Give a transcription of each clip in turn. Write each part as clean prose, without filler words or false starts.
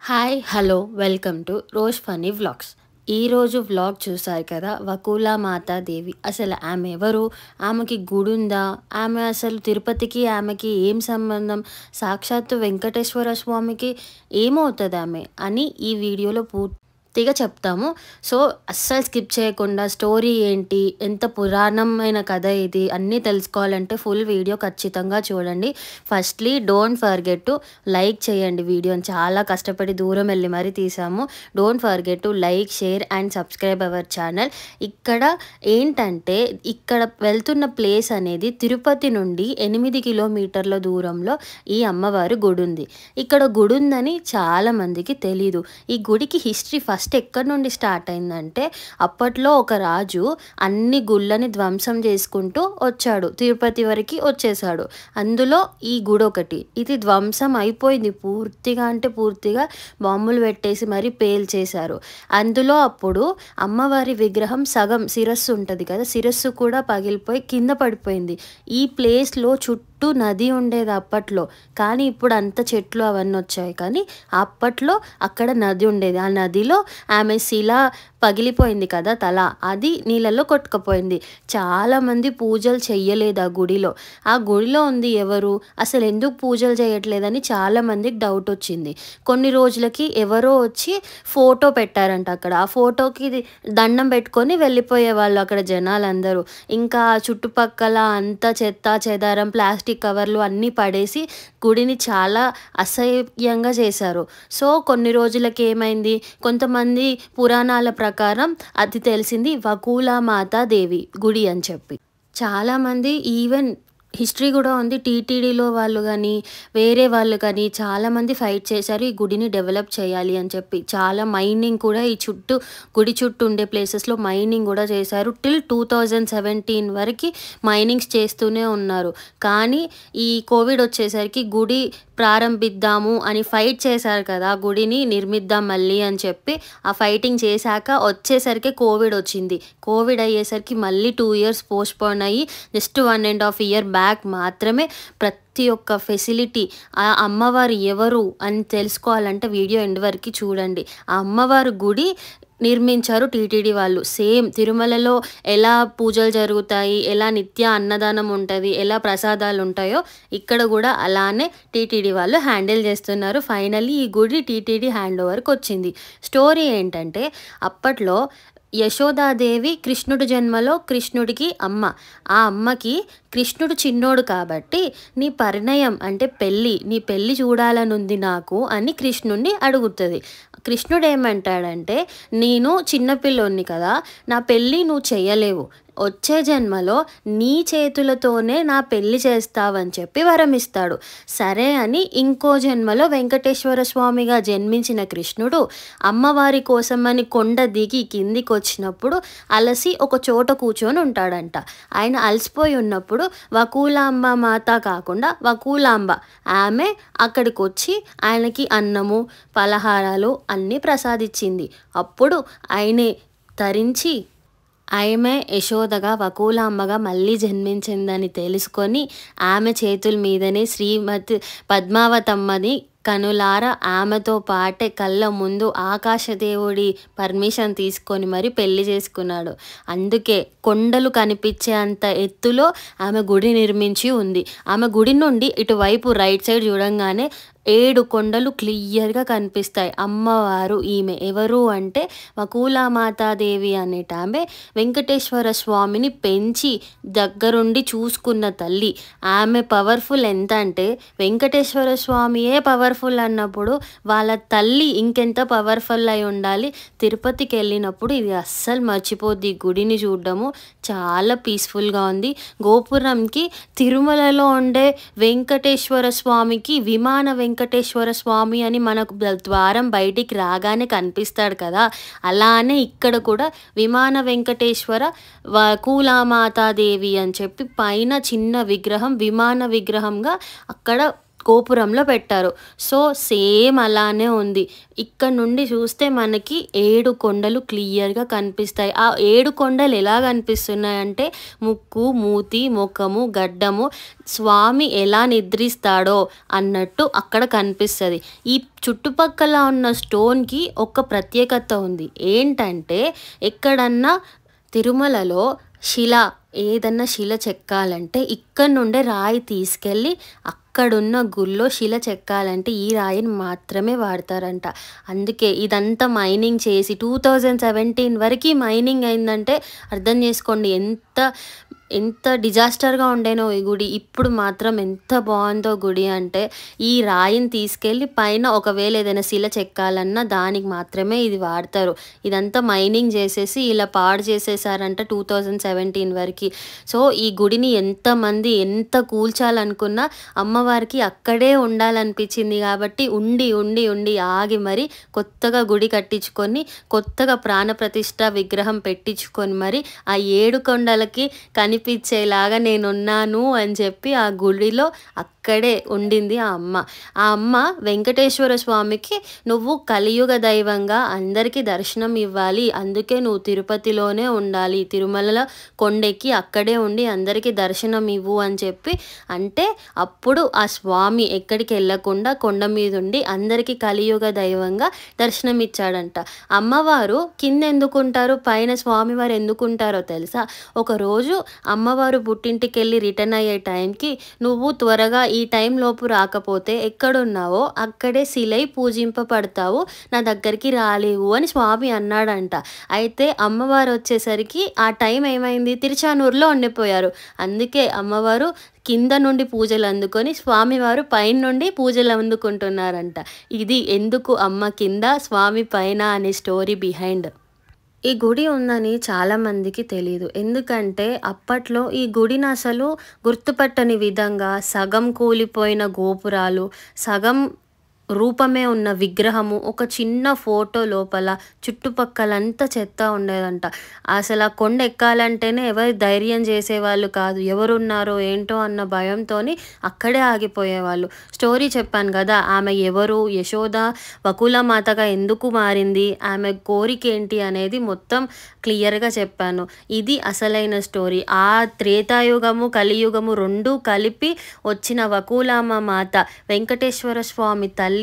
Hi hello welcome to rose funny vlogs. ఈరోజు vlog చూసారు కదా, వకులా మాతాదేవి. అసలు ఆమె ఎవరు, ఆమెకి గుడి ఉందా, ఆమె అసలు తిరుపతికి ఆమెకి ఏం సంబంధం, సాక్షాత్తు వెంకటేశ్వర స్వామికి ఏమవుతుంది ఆమె అని ఈ వీడియోలో పూర్తిగా చెప్తాము. సో అస్సలు స్కిప్ చేయకుండా స్టోరీ ఏంటి, ఎంత పురాణమైన కథ ఇది అన్నీ తెలుసుకోవాలంటే ఫుల్ వీడియో ఖచ్చితంగా చూడండి. Firstly don't forget to like చేయండి. వీడియోని చాలా కష్టపడి దూరం వెళ్ళి మరీ తీసాము. Don't forget to like, share and subscribe our channel. ఇక్కడ ఏంటంటే, ఇక్కడ వెళ్తున్న ప్లేస్ అనేది తిరుపతి నుండి 8 కిలోమీటర్ల దూరంలో ఈ అమ్మవారి గుడి ఉంది. ఇక్కడ గుడి ఉందని చాలామందికి తెలీదు. ఈ గుడికి హిస్టరీ ఫస్ట్ ఎక్కడి నుండి స్టార్ట్ అయిందంటే, అప్పట్లో ఒక రాజు అన్ని గుళ్ళని ధ్వంసం చేసుకుంటూ వచ్చాడు, తిరుపతి వరకు వచ్చేసాడు. అందులో ఈ గుడి ఒకటి. ఇది ధ్వంసం అయిపోయింది పూర్తిగా, అంటే పూర్తిగా బాంబులు పెట్టేసి మరీ పేల్చేశారు. అందులో అప్పుడు అమ్మవారి విగ్రహం సగం శిరస్సు ఉంటుంది కదా, శిరస్సు కూడా పగిలిపోయి కింద పడిపోయింది. ఈ ప్లేస్లో చుట్టూ నది ఉండేది అప్పట్లో, కానీ ఇప్పుడు అంత చెట్లు అవన్నీ వచ్చాయి. కానీ అప్పట్లో అక్కడ నది ఉండేది. ఆ నదిలో ఆమె శిల పగిలిపోయింది కదా తల, అది నీళ్ళల్లో కొట్టుకుపోయింది. చాలామంది పూజలు చెయ్యలేదు ఆ గుడిలో. ఆ గుడిలో ఉంది ఎవరు, అసలు ఎందుకు పూజలు చేయట్లేదని చాలామందికి డౌట్ వచ్చింది. కొన్ని రోజులకి ఎవరో వచ్చి ఫోటో పెట్టారంట అక్కడ. ఆ ఫోటోకి దండం పెట్టుకొని వెళ్ళిపోయే వాళ్ళు అక్కడ జనాలందరూ. ఇంకా చుట్టుపక్కల అంతా చెత్త చెదారం, ప్లాస్టిక్ కవర్లు అన్నీ పడేసి గుడిని చాలా అసహ్యంగా చేశారు. సో కొన్ని రోజులకి ఏమైంది, కొంతమంది పురాణాల ప్రకారం అది తెలిసింది వకులా మాతాదేవి గుడి అని చెప్పి. చాలామంది ఈవెన్ హిస్టరీ కూడా ఉంది, టీటీడీలో వాళ్ళు కానీ వేరే వాళ్ళు కానీ చాలామంది ఫైట్ చేశారు ఈ గుడిని డెవలప్ చేయాలి అని చెప్పి. చాలా మైనింగ్ కూడా ఈ గుడి చుట్టూ ఉండే ప్లేసెస్లో మైనింగ్ కూడా చేశారు. టిల్ 2017 వరకు మైనింగ్స్ చేస్తూనే ఉన్నారు. కానీ ఈ కోవిడ్ వచ్చేసరికి గుడి ప్రారంభిద్దాము అని ఫైట్ చేశారు కదా, గుడిని నిర్మిద్దాం మళ్ళీ అని చెప్పి. ఆ ఫైటింగ్ చేశాక వచ్చేసరికి కోవిడ్ వచ్చింది. కోవిడ్ అయ్యేసరికి మళ్ళీ 2 years పోస్ట్పోన్ అయ్యి జస్ట్ 1.5 year బ్యాక్ మాత్రమే ప్రతి ఒక్క ఫెసిలిటీ, ఆ అమ్మవారు ఎవరు అని తెలుసుకోవాలంటే వీడియో ఎండ్ వరకు చూడండి. ఆ అమ్మవారి గుడి నిర్మించారు టీటీడీ వాళ్ళు. సేమ్ తిరుమలలో ఎలా పూజలు జరుగుతాయి, ఎలా నిత్య అన్నదానం ఉంటుంది, ఎలా ప్రసాదాలు ఉంటాయో ఇక్కడ కూడా అలానే టీటీడీ వాళ్ళు హ్యాండిల్ చేస్తున్నారు. ఫైనల్లీ ఈ గుడి టీటీడీ హ్యాండ్ ఓవర్కి వచ్చింది. స్టోరీ ఏంటంటే, అప్పట్లో యశోదాదేవి కృష్ణుడి జన్మలో కృష్ణుడికి అమ్మ. ఆ అమ్మకి కృష్ణుడు చిన్నోడు కాబట్టి నీ పరిణయం అంటే నీ పెళ్ళి చూడాలనుంది నాకు అని కృష్ణుడిని అడుగుతుంది. కృష్ణుడు ఏమంటాడంటే, నేను చిన్నపిల్లోని కదా, నా పెళ్ళి నువ్వు చెయ్యలేవు, వచ్చే జన్మలో నీ చేతులతోనే నా పెళ్ళి చేస్తావని చెప్పి వరమిస్తాడు. సరే అని ఇంకో జన్మలో వెంకటేశ్వర స్వామిగా జన్మించిన కృష్ణుడు అమ్మవారి కోసమని కొండ దిగి కిందికి వచ్చినప్పుడు అలసి ఒక చోట కూర్చొని ఉంటాడంట. ఆయన అలసిపోయి ఉన్నప్పుడు వకులాంబ మాత కాకుండా వకులాంబ ఆమె అక్కడికి వచ్చి ఆయనకి అన్నము పలహారాలు అన్నీ ప్రసాదించింది. అప్పుడు ఆయనే తరించి ఆమె యశోదగా వకులాంబగా మళ్ళీ జన్మించిందని తెలుసుకొని ఆమె చేతుల మీదనే శ్రీమతి పద్మావతమ్మని కనులారా ఆమెతో పాటే కళ్ళ ముందు ఆకాశదేవుడి పర్మిషన్ తీసుకొని మరి పెళ్లి చేసుకున్నాడు. అందుకే కొండలు కనిపించే అంత ఎత్తులో ఆమె గుడి నిర్మించి ఉంది. ఆమె గుడి నుండి ఇటువైపు రైట్ సైడ్ చూడంగానే 7 కొండలు క్లియర్గా కనిపిస్తాయి. అమ్మవారు ఈమె ఎవరు అంటే, వకులా మాతాదేవి అనేట ఆమె వెంకటేశ్వర స్వామిని పెంచి దగ్గరుండి చూసుకున్న తల్లి. ఆమె పవర్ఫుల్ ఎంత అంటే, వెంకటేశ్వర స్వామియే పవర్ఫుల్ అన్నప్పుడు వాళ్ళ తల్లి ఇంకెంత పవర్ఫుల్ అయి ఉండాలి. తిరుపతికి వెళ్ళినప్పుడు ఇది అస్సలు మర్చిపోద్ది. గుడిని చూడడము చాలా పీస్ఫుల్గా ఉంది. గోపురంకి తిరుమలలో ఉండే వెంకటేశ్వర స్వామికి విమాన వెంకటేశ్వర స్వామి అని మనకు ద్వారం బయటికి రాగానే కనిపిస్తాడు కదా, అలానే ఇక్కడ కూడా విమాన వెంకటేశ్వర వకులా మాతాదేవి అని చెప్పి పైన చిన్న విగ్రహం విమాన విగ్రహంగా అక్కడ గోపురంలో పెట్టారు. సో సేమ్ అలానే ఉంది. ఇక్కడ నుండి చూస్తే మనకి 7 కొండలు క్లియర్‌గా కనిపిస్తాయి. ఆ 7 కొండలు ఎలా కనిపిస్తున్నాయంటే ముక్కు, మూతి, ముఖము, గడ్డము, స్వామి ఎలా నిద్రిస్తాడో అన్నట్టు అక్కడ కనిపిస్తది. ఈ చుట్టుపక్కల ఉన్న స్టోన్‌కి ఒక ప్రత్యేకత ఉంది. ఏంటంటే ఎక్కడన్నా తిరుమలలో ఏదన్నా శిల చెక్కాలంటే ఇక్కడ నుండే రాయి తీసుకెళ్ళి అక్కడున్న గుళ్ళో శిల చెక్కాలంటే ఈ రాయిని మాత్రమే వాడతారంట. అందుకే ఇదంతా మైనింగ్ చేసి 2017 వరకు మైనింగ్ అయిందంటే అర్థం చేసుకోండి ఎంత డిజాస్టర్గా ఉండేనో ఈ గుడి. ఇప్పుడు మాత్రం ఎంత బాగుందో గుడి అంటే ఈ రాయిని తీసుకెళ్ళి పైన ఒకవేళ ఏదైనా శిల చెక్కాలన్నా దానికి మాత్రమే ఇది వాడతారు. ఇదంతా మైనింగ్ చేసేసి ఇలా పాడు చేసేసారంట 2017 వరకు. సో ఈ గుడిని ఎంతమంది ఎంత కూల్చాలనుకున్నా అమ్మవారికి అక్కడే ఉండాలనిపించింది కాబట్టి ఉండి ఉండి ఉండి ఆగి మరి కొత్తగా గుడి కట్టించుకొని కొత్తగా ప్రాణప్రతిష్ఠ విగ్రహం పెట్టించుకొని మరి ఆ 7 కొండలకి కనిపించేలాగా నేనున్నాను అని చెప్పి ఆ గుడిలో అక్కడే ఉండింది ఆ అమ్మ. ఆ అమ్మ వెంకటేశ్వర స్వామికి నువ్వు కలియుగ దైవంగా అందరికీ దర్శనం ఇవ్వాలి, అందుకే నువ్వు తిరుపతిలోనే ఉండాలి, తిరుమలలో కొండెక్కి అక్కడే ఉండి అందరికీ దర్శనం ఇవ్వు అని చెప్పి అంటే అప్పుడు ఆ స్వామి ఎక్కడికి వెళ్ళకుండా కొండ మీద ఉండి అందరికీ కలియుగ దైవంగా దర్శనం ఇచ్చాడంట. అమ్మవారు కింద ఎందుకుంటారు, పైన స్వామివారు ఎందుకుంటారో తెలుసా? ఒకరోజు అమ్మవారు పుట్టింటికి వెళ్ళి రిటర్న్ అయ్యే టైంకి నువ్వు త్వరగా ఈ టైం లోపు రాకపోతే ఎక్కడున్నావో అక్కడే శిలై పూజింపబడతావు, నా దగ్గరికి రాలేవు అని స్వామి అన్నాడంట. అయితే అమ్మవారు వచ్చేసరికి ఆ టైం ఏమైంది, తిరుచానూరులో ఉండిపోయారు. అందుకే అమ్మవారు కింద నుండి పూజలు అందుకొని స్వామివారు పైన నుండి పూజలు అందుకుంటున్నారంట. ఇది ఎందుకు అమ్మ కింద స్వామి పైన అనే స్టోరీ బిహైండ్. ఈ గుడి ఉందని చాలామందికి తెలీదు. ఎందుకంటే అప్పట్లో ఈ గుడిని అసలు గుర్తుపట్టని విధంగా సగం కూలిపోయిన గోపురాలు, సగం రూపమే ఉన్న విగ్రహము, ఒక చిన్న ఫోటో లోపల చుట్టుపక్కలంతా చెత్త ఉండేదంట. అసలు ఆ కొండ ఎక్కాలంటేనే ఎవరు ధైర్యం చేసేవాళ్ళు కాదు. ఎవరున్నారో ఏంటో అన్న భయంతో అక్కడే ఆగిపోయేవాళ్ళు. స్టోరీ చెప్పాను కదా, ఆమె ఎవరు, యశోద వకులమాతగా ఎందుకు మారింది, ఆమె కోరిక ఏంటి అనేది మొత్తం క్లియర్గా చెప్పాను. ఇది అసలైన స్టోరీ. ఆ త్రేతాయుగము కలియుగము రెండూ కలిపి వచ్చిన వకులామ మాత వెంకటేశ్వర స్వామి తల్లి.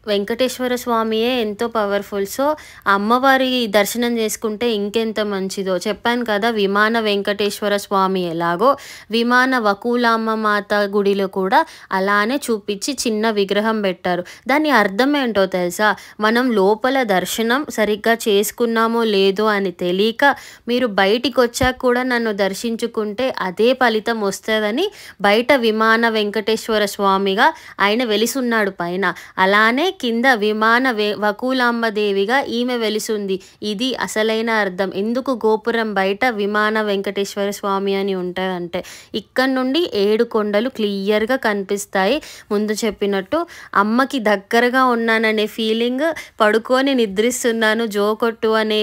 వెంకటేశ్వర స్వామియే ఎంతో పవర్ఫుల్. సో అమ్మవారి దర్శనం చేసుకుంటే ఇంకెంత మంచిదో చెప్పాను కదా. విమాన వెంకటేశ్వర స్వామి ఎలాగో విమాన వకులామ మాత గుడిలో కూడా అలానే చూపించి చిన్న విగ్రహం పెట్టారు. దాని అర్థం ఏంటో తెలుసా? మనం లోపల దర్శనం సరిగ్గా చేసుకున్నామో లేదో అని తెలియక మీరు బయటికి వచ్చాక కూడా నన్ను దర్శించుకుంటే అదే ఫలితం వస్తుందని బయట విమాన వెంకటేశ్వర స్వామిగా ఆయన వెలిసున్నాడు పైన, అలానే కింద విమాన వకులాంబదేవిగా ఈమె వెలిసింది. ఇది అసలైన అర్థం. ఎందుకు గోపురం బయట విమాన వెంకటేశ్వర స్వామి అని ఉంటుందంటే ఇక్కడ నుండి 7 కొండలు క్లియర్గా కనిపిస్తాయి. ముందు చెప్పినట్టు అమ్మకి దగ్గరగా ఉన్నాననే ఫీలింగ్, పడుకొని నిద్రిస్తున్నాను జోకొట్టు అనే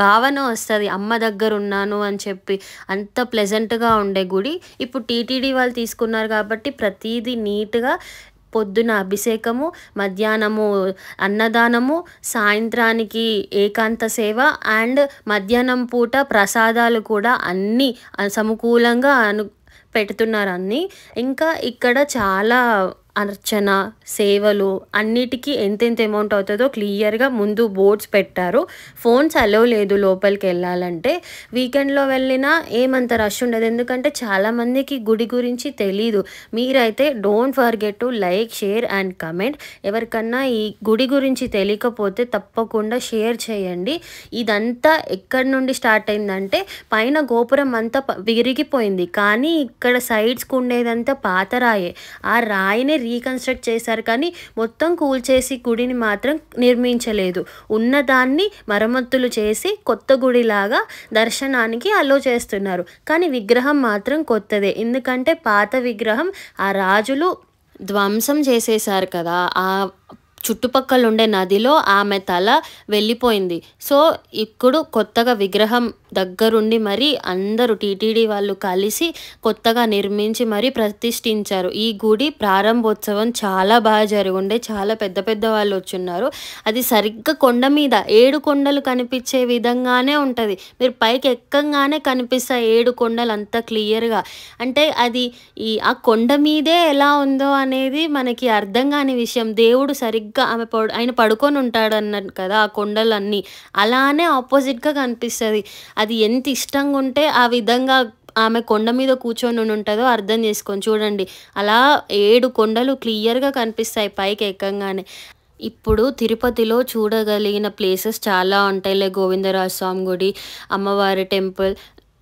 భావన వస్తుంది అమ్మ దగ్గర ఉన్నాను అని చెప్పి. అంత ప్లెజెంట్గా ఉండే గుడి. ఇప్పుడు టీటీడీ వాళ్ళు తీసుకున్నారు కాబట్టి ప్రతిదీ నీట్గా పొద్దున అభిషేకము, మధ్యాహ్నము అన్నదానము, సాయంత్రానికి ఏకాంత సేవ అండ్ మధ్యాహ్నం పూట ప్రసాదాలు కూడా అన్నీ సమకూలంగా పెడుతున్నారు అన్నీ. ఇంకా ఇక్కడ చాలా అర్చన సేవలు అన్నిటికీ ఎంతెంత అమౌంట్ అవుతుందో క్లియర్గా ముందు బోర్డ్స్ పెట్టారు. ఫోన్స్ అలో లేదు లోపలికి వెళ్ళాలంటే. వీకెండ్లో వెళ్ళినా ఏమంత రష్ ఉండదు, ఎందుకంటే చాలామందికి గుడి గురించి తెలీదు. మీరైతే don't forget to like, share and comment. ఎవరికన్నా ఈ గుడి గురించి తెలియకపోతే తప్పకుండా షేర్ చేయండి. ఇదంతా ఎక్కడి నుండి స్టార్ట్ అయిందంటే పైన గోపురం అంతా విరిగిపోయింది, కానీ ఇక్కడ సైడ్స్కి ఉండేదంతా పాత రాయే. ఆ రాయిని రీకన్స్ట్రక్ట్ చేశారు, కానీ మొత్తం కూల్చేసి గుడిని మాత్రం నిర్మించలేదు. ఉన్నదాన్ని మరమ్మతులు చేసి కొత్త గుడిలాగా దర్శనానికి అలో చేస్తున్నారు. కానీ విగ్రహం మాత్రం కొత్తదే, ఎందుకంటే పాత విగ్రహం ఆ రాజులు ధ్వంసం చేసేశారు కదా. ఆ చుట్టుపక్కల ఉండే నదిలో ఆమె తల వెళ్ళిపోయింది. సో ఇప్పుడు కొత్తగా విగ్రహం దగ్గరుండి మరి అందరూ టీటీడీ వాళ్ళు కలిసి కొత్తగా నిర్మించి మరి ప్రతిష్ఠించారు. ఈ గుడి ప్రారంభోత్సవం చాలా బాగా జరుగుండే. చాలా పెద్ద పెద్ద వాళ్ళు వచ్చున్నారు. అది సరిగ్గా కొండ మీద 7 కొండలు కనిపించే విధంగానే ఉంటది. మీరు పైకి ఎక్కంగానే కనిపిస్తాయి 7 కొండలు అంత క్లియర్‌గా. అంటే అది ఆ కొండ మీదే ఎలా ఉందో అనేది మనకి అర్థం కాని విషయం. దేవుడు సరిగ్గా ఆయన పడుకొని ఉంటాడన్నాడు కదా! ఆ కొండలన్నీ. అలానే ఆపోజిట్‌గా కనిపిస్తది. అది ఎంత ఇష్టంగా ఉంటే ఆ విధంగా ఆమె కొండ మీద కూర్చొనుంటదో అర్థం చేసుకోండి. చూడండి. అలా 7 కొండలు క్లియర్‌గా కనిపిస్తాయి పైకి ఎక్కంగానే. ఇప్పుడు తిరుపతిలో చూడగలిగిన ప్లేసెస్ చాలా ఉంటాయి. లైక్ గోవిందరాజ స్వామి గుడి, అమ్మవారి టెంపుల్,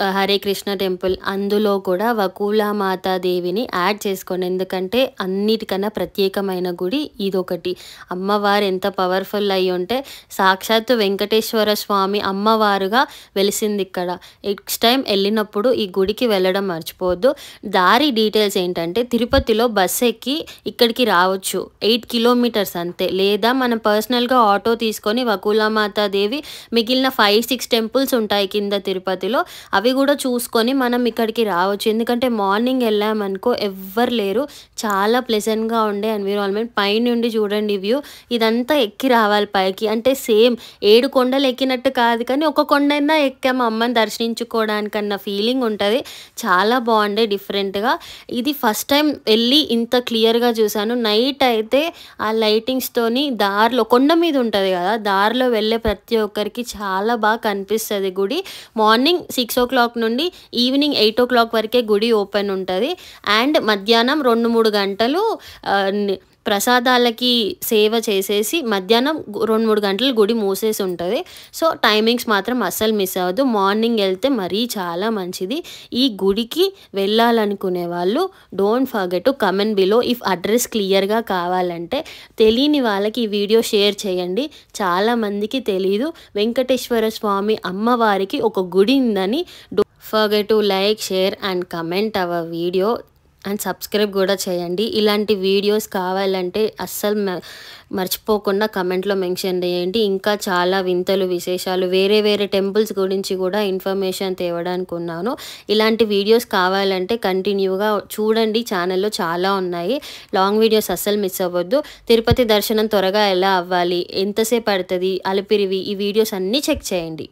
హరే కృష్ణ టెంపుల్. అందులో కూడా వకులా మాతాదేవిని యాడ్ చేసుకోండి. ఎందుకంటే అన్నిటికన్నా ప్రత్యేకమైన గుడి ఇదొకటి. అమ్మవారు ఎంత పవర్ఫుల్ అయ్యి ఉంటే సాక్షాత్తు వెంకటేశ్వర స్వామి అమ్మవారుగా వెలిసింది ఇక్కడ. నెక్స్ట్ టైం వెళ్ళినప్పుడు ఈ గుడికి వెళ్ళడం మర్చిపోవద్దు. దారి డీటెయిల్స్ ఏంటంటే తిరుపతిలో బస్సు ఎక్కి ఇక్కడికి రావచ్చు. 8 కిలోమీటర్స్ అంతే. లేదా మనం పర్సనల్‌గా ఆటో తీసుకొని వకులా మాతాదేవి మిగిలిన 5, 6 టెంపుల్స్ ఉంటాయి కింద తిరుపతిలో. అవి కూడా చూసుకొని మనం ఇక్కడికి రావచ్చు. ఎందుకంటే మార్నింగ్ వెళ్ళామనుకో ఎవ్వరు లేరు. చాలా ప్లెజెంట్‌గా ఉండే ఎన్విరాన్మెంట్. పైనుండి చూడండి వ్యూ. ఇదంతా ఎక్కి రావాలి పైకి. అంటే సేమ్ 7 కొండలు ఎక్కినట్టు కాదు కానీ ఒక కొండైనా ఎక్కాము అమ్మని దర్శించుకోవడానికన్న ఫీలింగ్ ఉంటది. చాలా బాగుండే డిఫరెంట్‌గా. ఇది ఫస్ట్ టైం వెళ్ళి ఇంత క్లియర్‌గా చూసాను. నైట్ అయితే ఆ లైటింగ్స్‌తోని దారిలో కొండ మీద ఉంటది కదా! దారిలో వెళ్ళే ప్రతి ఒక్కరికి చాలా బాగా కనిపిస్తది గుడి. మార్నింగ్ 6 నుండి ఈవినింగ్ 8 వరకే గుడి ఓపెన్ ఉంటది. అండ్ మధ్యాహ్నం 2, 3 గంటలు ప్రసాదాలకి సేవ చేసేసి మధ్యాహ్నం 2, 3 గంటలు గుడి మూసేసి ఉంటది. సో టైమింగ్స్ మాత్రం అస్సలు మిస్ అవ్వద్దు. మార్నింగ్ వెళ్తే మరీ చాలా మంచిది. ఈ గుడికి వెళ్ళాలనుకునే వాళ్ళు don't forget to comment below if address క్లియర్‌గా కావాలంటే. తెలియని వాళ్ళకి ఈ వీడియో షేర్ చేయండి. చాలామందికి తెలీదు వెంకటేశ్వర స్వామి అమ్మవారికి ఒక గుడి ఉందని. Forget to like, share and comment hour video and subscribe కూడా చేయండి. ఇలాంటి వీడియోస్ కావాలంటే అస్సలు మర్చిపోకుండా కమెంట్లో మెన్షన్ చేయండి. ఇంకా చాలా వింతలు విశేషాలు వేరే వేరే టెంపుల్స్ గురించి కూడా ఇన్ఫర్మేషన్ తేవడానికి ఉన్నాను. ఇలాంటి వీడియోస్ కావాలంటే కంటిన్యూగా చూడండి. ఛానల్లో చాలా ఉన్నాయి. లాంగ్ వీడియోస్ అస్సలు మిస్ అవ్వద్దు. తిరుపతి దర్శనం త్వరగా ఎలా అవ్వాలి, ఎంతసేపు పడుతుంది, అలిపిరివి, ఈ వీడియోస్ అన్నీ చెక్ చేయండి.